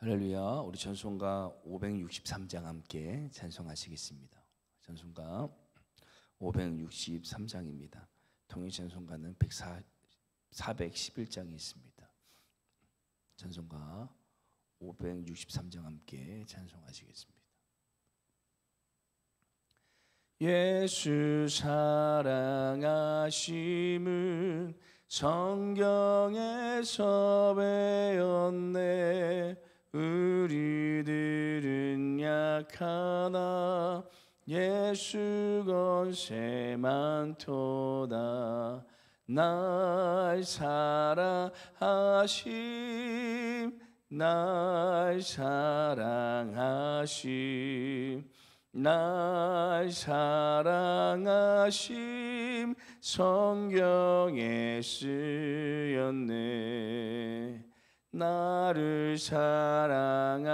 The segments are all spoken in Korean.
할렐루야. 우리 전송가 563장 함께 찬송하시겠습니다. 전송가 563장입니다. 통일 전송가는 411장이 있습니다. 전송가 563장 함께 찬송하시겠습니다. 예수 사랑하심은 성경에서 배웠네. 우리들은 약하나 예수 권세 많도다. 날 사랑하심, 날 사랑하심, 날 사랑하심 성경에 쓰였네. 나를 사랑하시고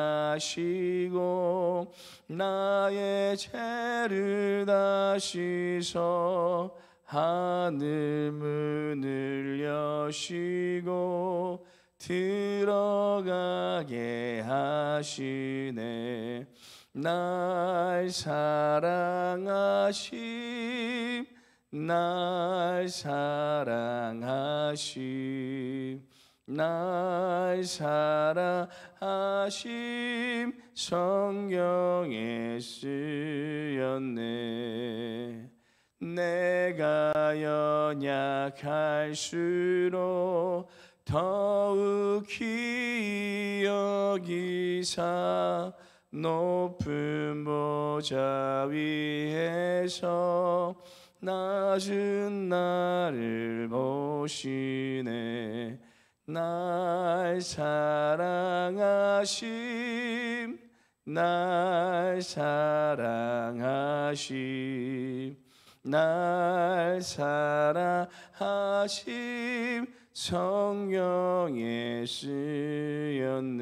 나의 죄를 다 씻어 하늘 문을 여시고 들어가게 하시네. 날 사랑하심, 날 사랑하심, 날 사랑하심 성경에 쓰였네. 내가 연약할수록 더욱 귀히 여기사 높은 보좌 위에서 낮은 나를 보시네. 날 사랑하심, 날 사랑하심, 날 사랑하심 성경에 쓰였네.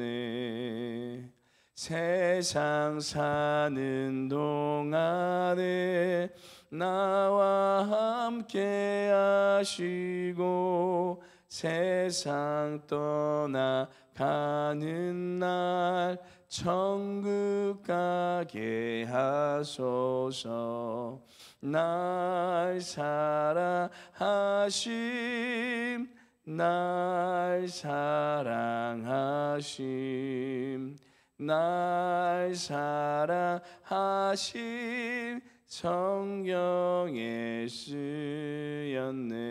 세상 사는 동안에 나와 함께 하시고 세상 떠나가는 날 천국 가게 하소서. 날 사랑하심, 날 사랑하심, 날 사랑하심 성경에 쓰였네.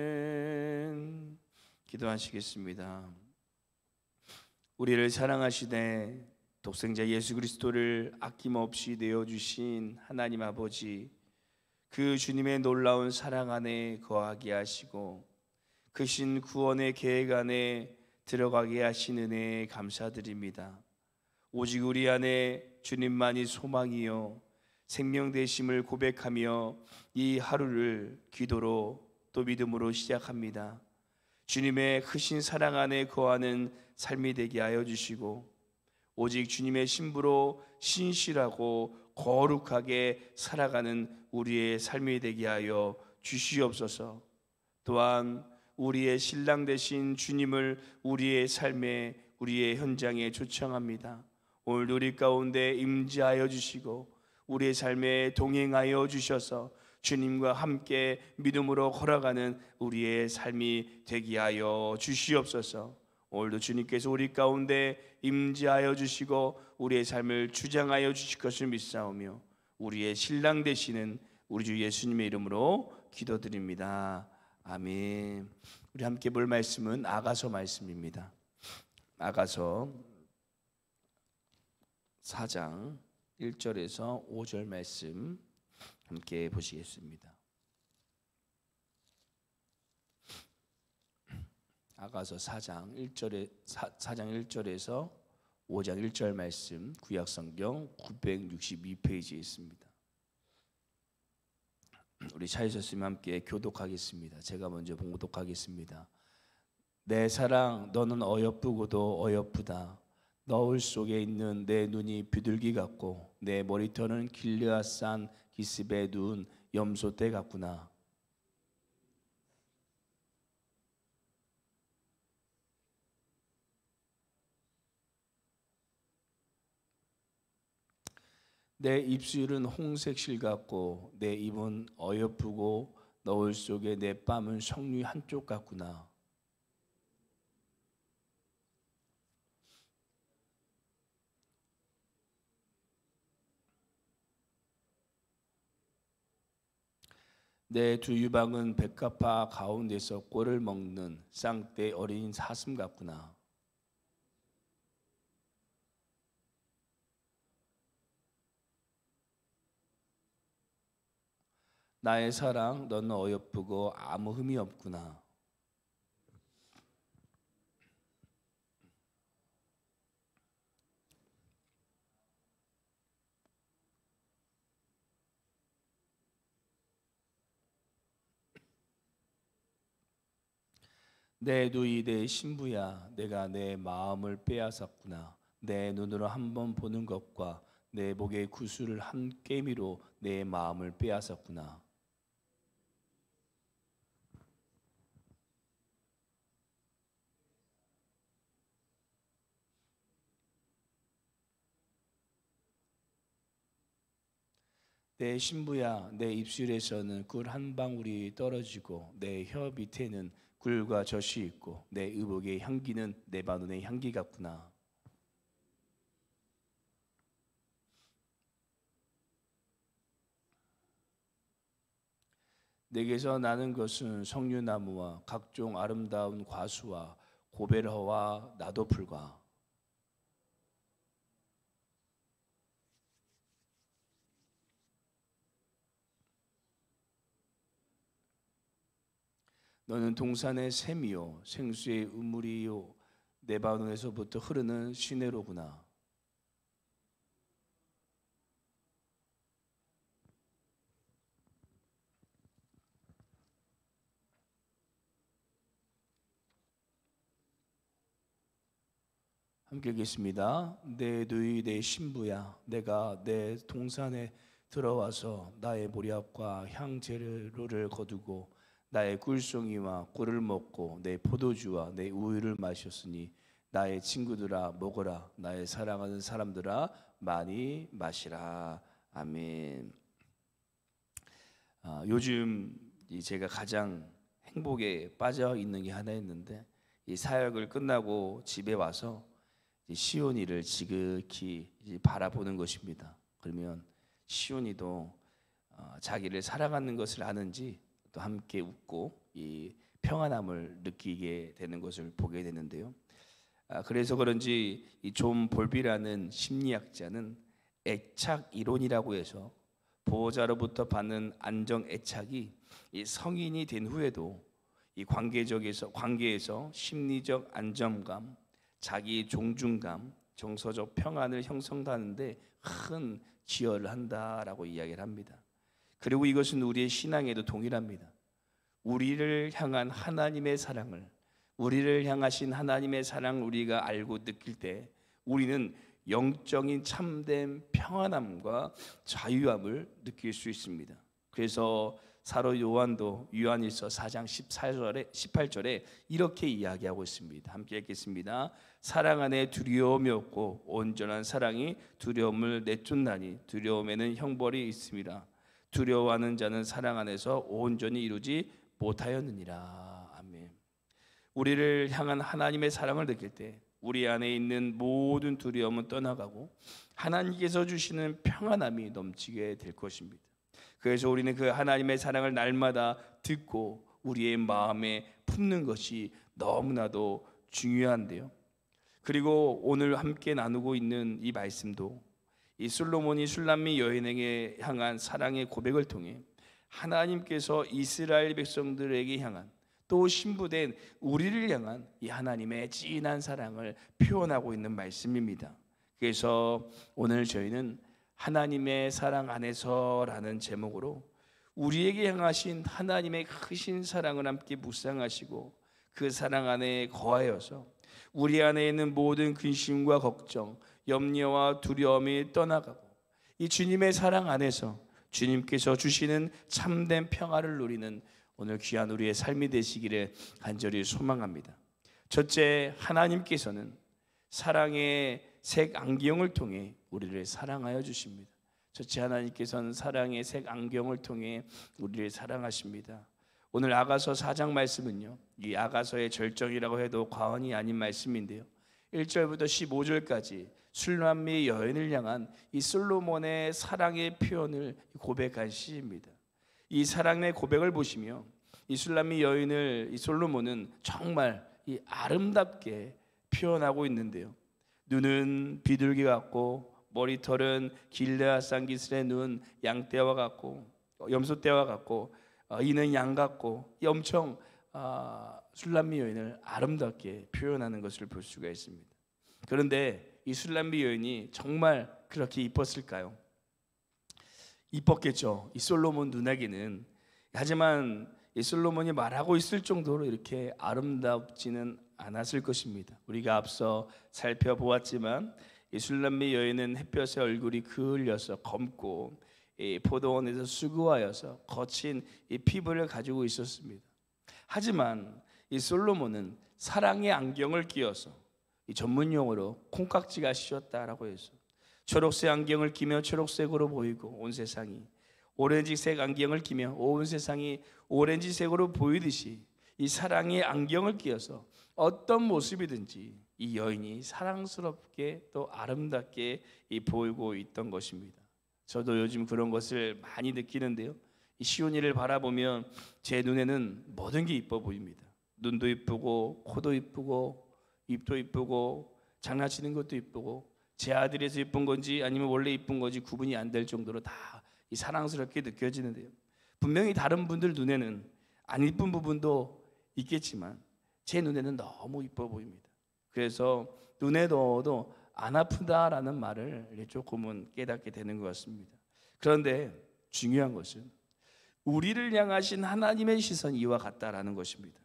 아멘. 기도하시겠습니다. 우리를 사랑하시되 독생자 예수 그리스도를 아낌없이 내어주신 하나님 아버지, 그 주님의 놀라운 사랑 안에 거하게 하시고 크신 구원의 계획 안에 들어가게 하신 은혜에 감사드립니다. 오직 우리 안에 주님만이 소망이요 생명 되심을 고백하며 이 하루를 기도로 또 믿음으로 시작합니다. 주님의 크신 사랑 안에 거하는 삶이 되게 하여 주시고 오직 주님의 신부로 신실하고 거룩하게 살아가는 우리의 삶이 되게 하여 주시옵소서. 또한 우리의 신랑 되신 주님을 우리의 삶에, 우리의 현장에 초청합니다. 오늘 우리 가운데 임재하여 주시고 우리의 삶에 동행하여 주셔서 주님과 함께 믿음으로 걸어가는 우리의 삶이 되게 하여 주시옵소서. 오늘도 주님께서 우리 가운데 임재하여 주시고 우리의 삶을 주장하여 주실 것을 믿사오며 우리의 신랑 되시는 우리 주 예수님의 이름으로 기도드립니다. 아멘. 우리 함께 볼 말씀은 아가서 말씀입니다. 아가서 4장 1절에서 5절 말씀 함께 보시겠습니다. 아가서 4장 1절에서 5장 1절 말씀, 구약성경 962페이지에 있습니다. 우리 차이서스님 함께 교독하겠습니다. 제가 먼저 봉독하겠습니다. 내 사랑, 너는 어여쁘고도 어여쁘다. 너울 속에 있는 내 눈이 비둘기 같고 내 머리털은 길르앗산 기슭에 누운 염소떼 같구나. 내 입술은 홍색 실 같고 내 입은 어여쁘고 너울 속에 내 뺨은 석류 한쪽 같구나. 내 두 유방은 백합화 가운데서 꼴을 먹는 쌍떼 어린 사슴 같구나. 나의 사랑, 너는 어여쁘고 아무 흠이 없구나. 내 누이 내 신부야, 내가 내 마음을 빼앗았구나. 내 눈으로 한번 보는 것과 내 목의 구슬을 한 깨미로 내 마음을 빼앗았구나. 내 신부야, 내 입술에서는 꿀 한 방울이 떨어지고 내 혀 밑에는 꿀과 젖이 있고 내 의복의 향기는 레바논의 향기 같구나. 내게서 나는 것은 석류나무와 각종 아름다운 과수와 고벨허와 나도풀과 너는 동산의 샘이요 생수의 우물이요 레바논에서부터 흐르는 시내로구나. 함께 읽겠습니다. 내 누이 내 신부야, 내가 내 동산에 들어와서 나의 모략과 향재료를 거두고 나의 꿀송이와 꿀을 먹고 내 포도주와 내 우유를 마셨으니 나의 친구들아 먹어라, 나의 사랑하는 사람들아 많이 마시라. 아멘. 요즘 제가 가장 행복에 빠져 있는 게 하나 있는데, 이 사역을 끝나고 집에 와서 시온이를 지극히 바라보는 것입니다. 그러면 시온이도 자기를 사랑하는 것을 아는지 또 함께 웃고 이 평안함을 느끼게 되는 것을 보게 되는데요. 그래서 그런지 이 존 볼비라는 심리학자는 애착 이론이라고 해서 보호자로부터 받는 안정 애착이 이 성인이 된 후에도 이 관계에서 심리적 안정감, 자기 존중감, 정서적 평안을 형성하는데 큰 기여를 한다라고 이야기를 합니다. 그리고 이것은 우리의 신앙에도 동일합니다. 우리를 향한 하나님의 사랑을, 우리를 향하신 하나님의 사랑을 우리가 알고 느낄 때 우리는 영적인 참된 평안함과 자유함을 느낄 수 있습니다. 그래서 사도 요한도 요한일서 4장 18절에 이렇게 이야기하고 있습니다. 함께 읽겠습니다. 사랑 안에 두려움이 없고 온전한 사랑이 두려움을 내쫓나니 두려움에는 형벌이 있습니다. 두려워하는 자는 사랑 안에서 온전히 이루지 못하였느니라. 아멘. 우리를 향한 하나님의 사랑을 느낄 때 우리 안에 있는 모든 두려움은 떠나가고 하나님께서 주시는 평안함이 넘치게 될 것입니다. 그래서 우리는 그 하나님의 사랑을 날마다 듣고 우리의 마음에 품는 것이 너무나도 중요한데요. 그리고 오늘 함께 나누고 있는 이 말씀도 이 솔로몬이 슐람미 여인에게 향한 사랑의 고백을 통해 하나님께서 이스라엘 백성들에게 향한 또 신부된 우리를 향한 이 하나님의 진한 사랑을 표현하고 있는 말씀입니다. 그래서 오늘 저희는 하나님의 사랑 안에서라는 제목으로 우리에게 향하신 하나님의 크신 사랑을 함께 묵상하시고 그 사랑 안에 거하여서 우리 안에 있는 모든 근심과 걱정, 염려와 두려움이 떠나가고 이 주님의 사랑 안에서 주님께서 주시는 참된 평화를 누리는 오늘 귀한 우리의 삶이 되시기를 간절히 소망합니다. 첫째, 하나님께서는 사랑의 색 안경을 통해 우리를 사랑하여 주십니다. 첫째, 하나님께서는 사랑의 색 안경을 통해 우리를 사랑하십니다. 오늘 아가서 4장 말씀은요, 이 아가서의 절정이라고 해도 과언이 아닌 말씀인데요, 1절부터 15절까지 술람미 여인을 향한 이 솔로몬의 사랑의 표현을 고백한 시입니다. 이 사랑의 고백을 보시며 이 술람미 여인을 이 솔로몬은 정말 이 아름답게 표현하고 있는데요, 눈은 비둘기 같고 머리털은 길르앗 쌍기슬의 눈 양떼와 같고 염소떼와 같고 이는 양 같고, 엄청 술람미 여인을 아름답게 표현하는 것을 볼 수가 있습니다. 그런데 이 술람미 여인이 정말 그렇게 이뻤을까요? 이뻤겠죠. 이 솔로몬 눈에게는. 하지만 이 솔로몬이 말하고 있을 정도로 이렇게 아름답지는 않았을 것입니다. 우리가 앞서 살펴보았지만 이 술람미 여인은 햇볕에 얼굴이 그을려서 검고 이 포도원에서 수고하여서 거친 이 피부를 가지고 있었습니다. 하지만 이 솔로몬은 사랑의 안경을 끼워서, 이 전문 용어로 콩깍지가 씌었다라고 해서 초록색 안경을 끼며 초록색으로 보이고 온 세상이, 오렌지색 안경을 끼며 온 세상이 오렌지색으로 보이듯이 이 사랑의 안경을 끼워서 어떤 모습이든지 이 여인이 사랑스럽게 또 아름답게 보이고 있던 것입니다. 저도 요즘 그런 것을 많이 느끼는데요, 이 시온이를 바라보면 제 눈에는 모든 게 이뻐 보입니다. 눈도 이쁘고 코도 이쁘고 입도 이쁘고 장난치는 것도 이쁘고, 제 아들에서 이쁜 건지 아니면 원래 이쁜 건지 구분이 안 될 정도로 다 이 사랑스럽게 느껴지는데요, 분명히 다른 분들 눈에는 안 이쁜 부분도 있겠지만 제 눈에는 너무 이뻐 보입니다. 그래서 눈에 넣어도 안 아프다라는 말을 조금은 깨닫게 되는 것 같습니다. 그런데 중요한 것은 우리를 향하신 하나님의 시선이 이와 같다라는 것입니다.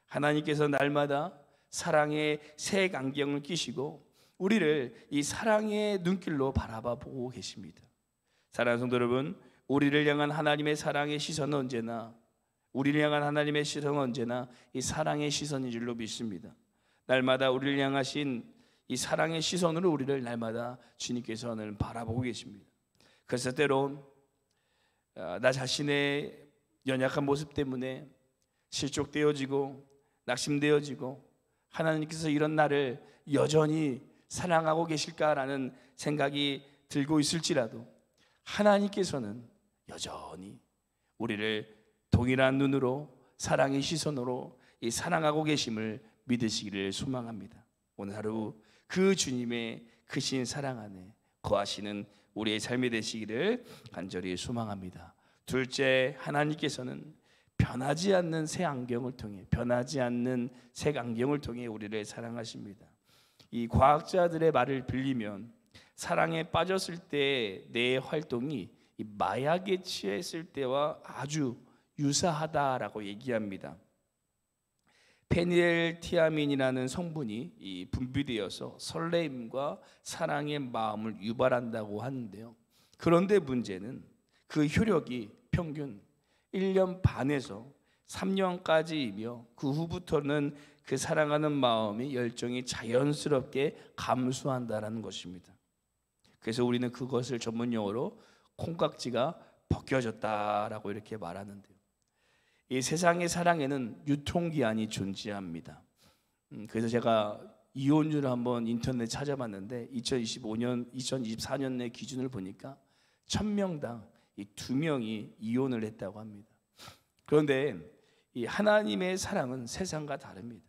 하나님께서 날마다 사랑의 색 안경을 끼시고 우리를 이 사랑의 눈길로 바라봐 보고 계십니다. 사랑하는 성도 여러분, 우리를 향한 하나님의 사랑의 시선은 언제나, 우리를 향한 하나님의 시선은 언제나 이 사랑의 시선인 줄로 믿습니다. 날마다 우리를 향하신 이 사랑의 시선으로 우리를 날마다 주님께서는 바라보고 계십니다. 그래서 때론 나 자신의 연약한 모습 때문에 실족되어지고 낙심되어지고, 하나님께서 이런 나를 여전히 사랑하고 계실까라는 생각이 들고 있을지라도 하나님께서는 여전히 우리를 동일한 눈으로, 사랑의 시선으로 이 사랑하고 계심을 믿으시기를 소망합니다. 오늘 하루 그 주님의 크신 사랑 안에 거하시는 우리의 삶이 되시기를 간절히 소망합니다. 둘째, 하나님께서는 변하지 않는 새 안경을 통해, 변하지 않는 색 안경을 통해 우리를 사랑하십니다. 이 과학자들의 말을 빌리면 사랑에 빠졌을 때 내 활동이 이 마약에 취했을 때와 아주 유사하다라고 얘기합니다. 페닐티아민이라는 성분이 이 분비되어서 설레임과 사랑의 마음을 유발한다고 하는데요, 그런데 문제는 그 효력이 평균 1년 반에서 3년까지이며 그 후부터는 그 사랑하는 마음이, 열정이 자연스럽게 감소한다는 것입니다. 그래서 우리는 그것을 전문 용어로 콩깍지가 벗겨졌다라고 이렇게 말하는데요, 이 세상의 사랑에는 유통기한이 존재합니다. 그래서 제가 이혼율을 한번 인터넷에 찾아봤는데 2024년 내 기준을 보니까 1000명당 이 2명이 이혼을 했다고 합니다. 그런데 이 하나님의 사랑은 세상과 다릅니다.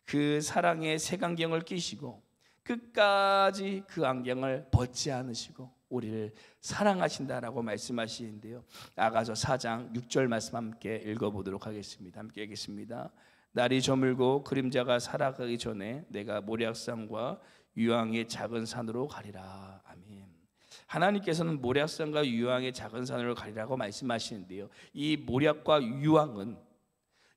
그 사랑의 색안경을 끼시고 끝까지 그 안경을 벗지 않으시고 우리를 사랑하신다라고 말씀하시는데요, 아가서 4장 6절 말씀 함께 읽어보도록 하겠습니다. 함께 읽겠습니다. 날이 저물고 그림자가 살아가기 전에 내가 모략산과 유황의 작은 산으로 가리라. 아멘. 하나님께서는 모략산과 유황의 작은 산으로 가리라고 말씀하시는데요, 이 모략과 유황은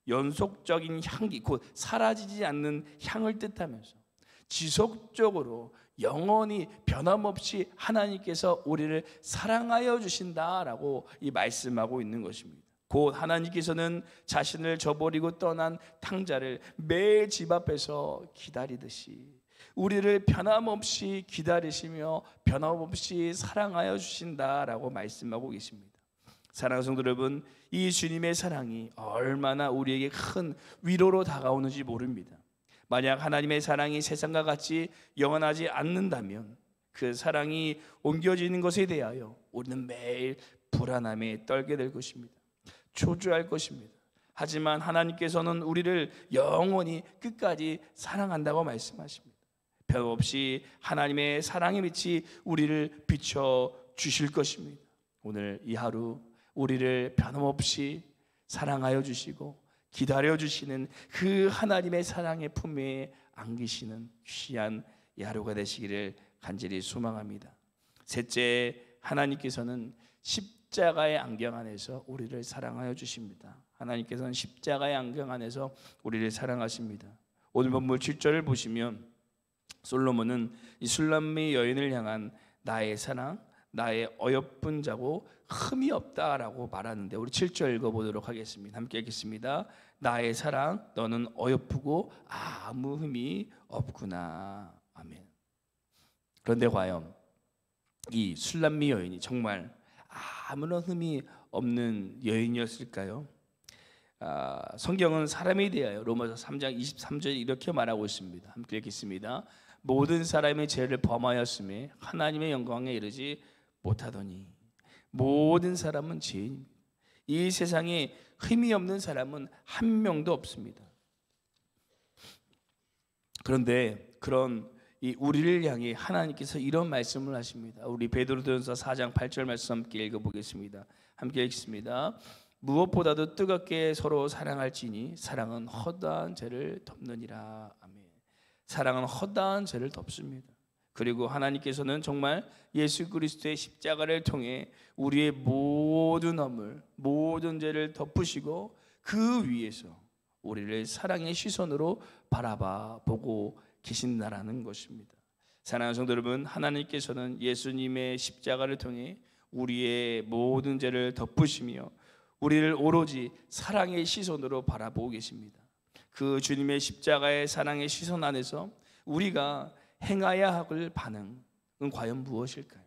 연속적인 향기, 곧 사라지지 않는 향을 뜻하면서 지속적으로 영원히 변함없이 하나님께서 우리를 사랑하여 주신다라고 이 말씀하고 있는 것입니다. 곧 하나님께서는 자신을 저버리고 떠난 탕자를 매일 집 앞에서 기다리듯이 우리를 변함없이 기다리시며 변함없이 사랑하여 주신다라고 말씀하고 계십니다. 사랑하는 성도 여러분, 이 주님의 사랑이 얼마나 우리에게 큰 위로로 다가오는지 모릅니다. 만약 하나님의 사랑이 세상과 같이 영원하지 않는다면 그 사랑이 옮겨지는 것에 대하여 우리는 매일 불안함에 떨게 될 것입니다. 초조할 것입니다. 하지만 하나님께서는 우리를 영원히 끝까지 사랑한다고 말씀하십니다. 변함없이 하나님의 사랑의 빛이 우리를 비춰 주실 것입니다. 오늘 이 하루 우리를 변함없이 사랑하여 주시고 기다려 주시는 그 하나님의 사랑의 품에 안기시는 귀한 이 하루가 되시기를 간절히 소망합니다. 셋째, 하나님께서는 십자가의 안경 안에서 우리를 사랑하여 주십니다. 하나님께서는 십자가의 안경 안에서 우리를 사랑하십니다. 오늘 본문 7절을 보시면 솔로몬은 이 술람미 여인을 향한 나의 사랑, 나의 어여쁜 자고 흠이 없다라고 말하는데, 우리 7절 읽어보도록 하겠습니다. 함께 읽겠습니다. 나의 사랑, 너는 어여쁘고 아무 흠이 없구나. 아멘. 그런데 과연 이 술람미 여인이 정말 아무런 흠이 없는 여인이었을까요? 성경은 사람에 대하여 로마서 3장 23절 이렇게 말하고 있습니다. 함께 읽겠습니다. 모든 사람의 죄를 범하였음에 하나님의 영광에 이르지 못하더니. 모든 사람은 죄인입니다. 이 세상에 흠이 없는 사람은 한 명도 없습니다. 그런데 그런 이 우리를 향해 하나님께서 이런 말씀을 하십니다. 우리 베드로전서 4장 8절 말씀 함께 읽어보겠습니다. 함께 읽습니다. 무엇보다도 뜨겁게 서로 사랑할지니 사랑은 허다한 죄를 덮느니라. 아멘. 사랑은 허다한 죄를 덮습니다. 그리고 하나님께서는 정말 예수 그리스도의 십자가를 통해 우리의 모든 허물, 모든 죄를 덮으시고 그 위에서 우리를 사랑의 시선으로 바라봐 보고 계신다라는 것입니다. 사랑하는 성도 여러분, 하나님께서는 예수님의 십자가를 통해 우리의 모든 죄를 덮으시며 우리를 오로지 사랑의 시선으로 바라보고 계십니다. 그 주님의 십자가의 사랑의 시선 안에서 우리가 행해야 할 반응은 과연 무엇일까요?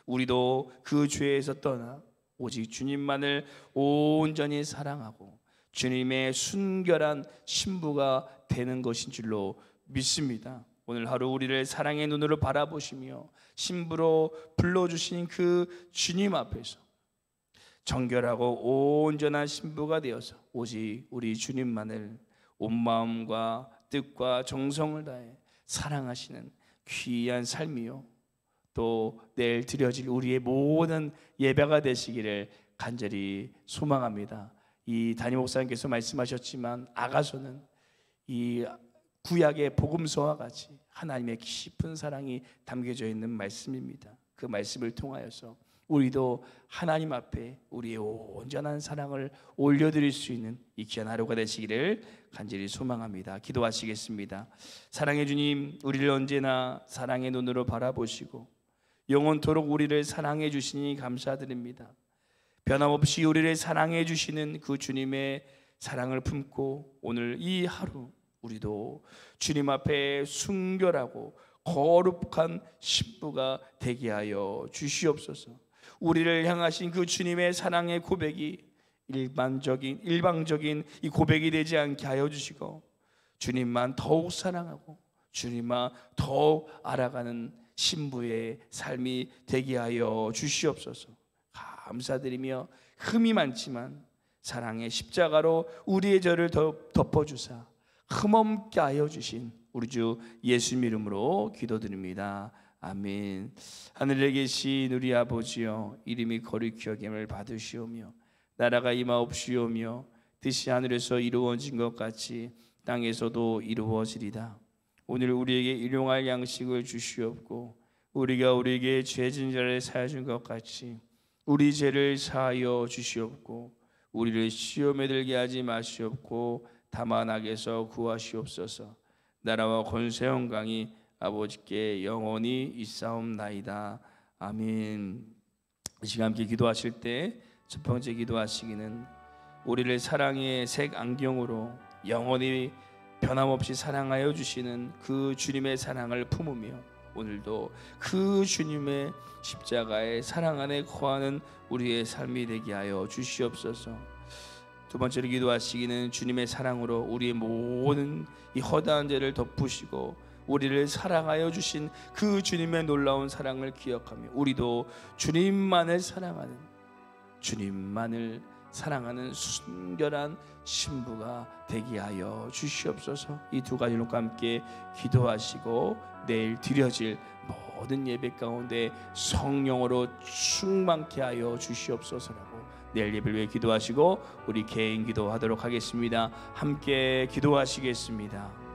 우리도 그 죄에서 떠나 오직 주님만을 온전히 사랑하고 주님의 순결한 신부가 되는 것인 줄로 믿습니다. 오늘 하루 우리를 사랑의 눈으로 바라보시며 신부로 불러주신 그 주님 앞에서 정결하고 온전한 신부가 되어서 오직 우리 주님만을 온 마음과 뜻과 정성을 다해 사랑하시는 귀한 삶이요, 또 내일 드려질 우리의 모든 예배가 되시기를 간절히 소망합니다. 이 담임 목사님께서 말씀하셨지만 아가서는 이 구약의 복음서와 같이 하나님의 깊은 사랑이 담겨져 있는 말씀입니다. 그 말씀을 통하여서 우리도 하나님 앞에 우리의 온전한 사랑을 올려드릴 수 있는 이 귀한 하루가 되시기를 간절히 소망합니다. 기도하시겠습니다. 사랑의 주님, 우리를 언제나 사랑의 눈으로 바라보시고 영원토록 우리를 사랑해 주시니 감사드립니다. 변함없이 우리를 사랑해 주시는 그 주님의 사랑을 품고 오늘 이 하루 우리도 주님 앞에 순결하고 거룩한 신부가 되게 하여 주시옵소서. 우리를 향하신 그 주님의 사랑의 고백이 일방적인 이 고백이 되지 않게 하여 주시고 주님만 더욱 사랑하고 주님만 더욱 알아가는 신부의 삶이 되게 하여 주시옵소서. 감사드리며 흠이 많지만 사랑의 십자가로 우리의 죄를 덮어주사 흠없게 하여 주신 우리 주 예수님 이름으로 기도드립니다. 아멘. 하늘에 계신 우리 아버지여, 이름이 거룩히 여김을 받으시오며 나라가 임하옵시오며 뜻이 하늘에서 이루어진 것 같이 땅에서도 이루어지리다. 오늘 우리에게 일용할 양식을 주시옵고 우리가 우리에게 죄 진 자를 사하여 준 것 같이 우리 죄를 사하여 주시옵고 우리를 시험에 들게 하지 마시옵고 다만 악에서 구하시옵소서. 나라와 권세 영광이 아버지께 영원히 있사옵나이다. 아멘. 이 시간 함께 기도하실 때 첫 번째 기도하시기는 우리를 사랑의 색 안경으로 영원히 변함없이 사랑하여 주시는 그 주님의 사랑을 품으며 오늘도 그 주님의 십자가의 사랑 안에 거하는 우리의 삶이 되게 하여 주시옵소서. 두 번째로 기도하시기는 주님의 사랑으로 우리의 모든 이 허다한 죄를 덮으시고 우리를 사랑하여 주신 그 주님의 놀라운 사랑을 기억하며 우리도 주님만을 사랑하는 순결한 신부가 되게 하여 주시옵소서. 이 두 가지로 함께 기도하시고 내일 드려질 모든 예배 가운데 성령으로 충만케 하여 주시옵소서라고 내일 예배를 위해 기도하시고 우리 개인 기도하도록 하겠습니다. 함께 기도하시겠습니다.